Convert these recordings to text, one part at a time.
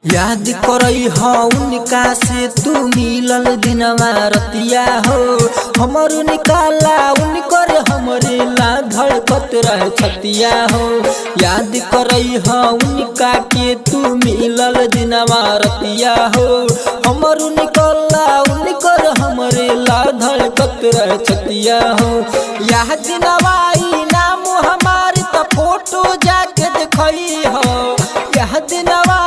याद करई हो उनका से तू मिलल दिनवा रतिया हो हमर निकाला उनकर हमरे ला धड़कत रह छतिया हो। याद करई हो उनका के तू मिलल दिनवा रतिया हो हमर निकाला उनकर हमरे ला धड़कत रह छतिया हो। यह दिनवा ई नाम हमार त फोटो जाके देखई हो। यह दिनवा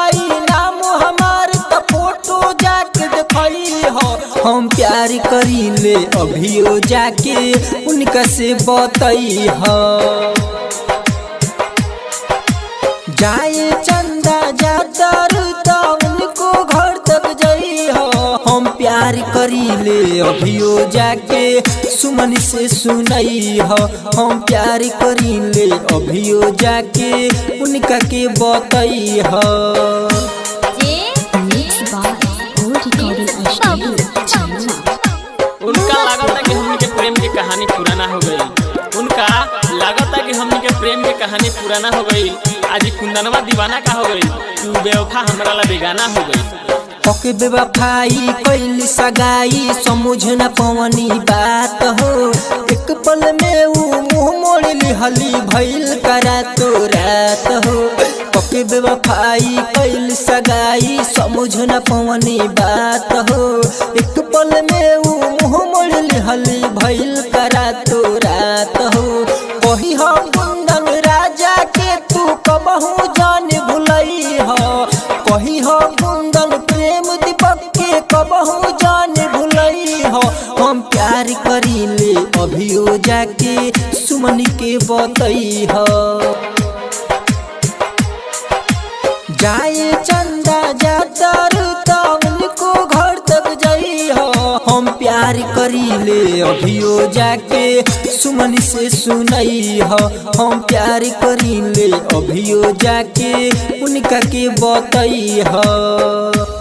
हम प्यार करी ले अभियो जाके उनका से बतई हो। जाए चंदा जातर तो उनको घर तक जई हो। हम प्यार करी ले अभियो जाके सुमन से सुनई हो। हम प्यार करी ले अभियो जाके उनका के बतई हो। उनका लागता कि हमनी के प्रेम की कहानी पुराना हो गई। उनका लागता कि हमनी के प्रेम की कहानी पुराना हो गई। आज कुंदनवा दीवाना का हो गई। तू बेवफा हमरा ला बेगाना हो गई। ओके बेवफाई कैल सगाई समझ न पवनी बात हो। एक पल में ऊ मुँह मोड़ लिहली भइल करा तो रात हो। ओके बेवफाई कैल सगाई समझ न पवनी बात हो। एक पल में ऊ मुँह मोड़ लिहली भइल करा तो रात हो। कही हो कुंदन राजा के तू कबहू जान भुलई हो। कही हो कुंदन प्रेम दीपक के कबहू जान भुलई हो। हम प्यार करी ले अभियो जाके सुमन के बतई हो। जाए चंदा जातर तो उनको घर तक जई हो। हम प्यार करी ले अभियो जाके सुमन से सुनई हो। हम प्यार करी ले अभियो जाके उनका के बतई हो।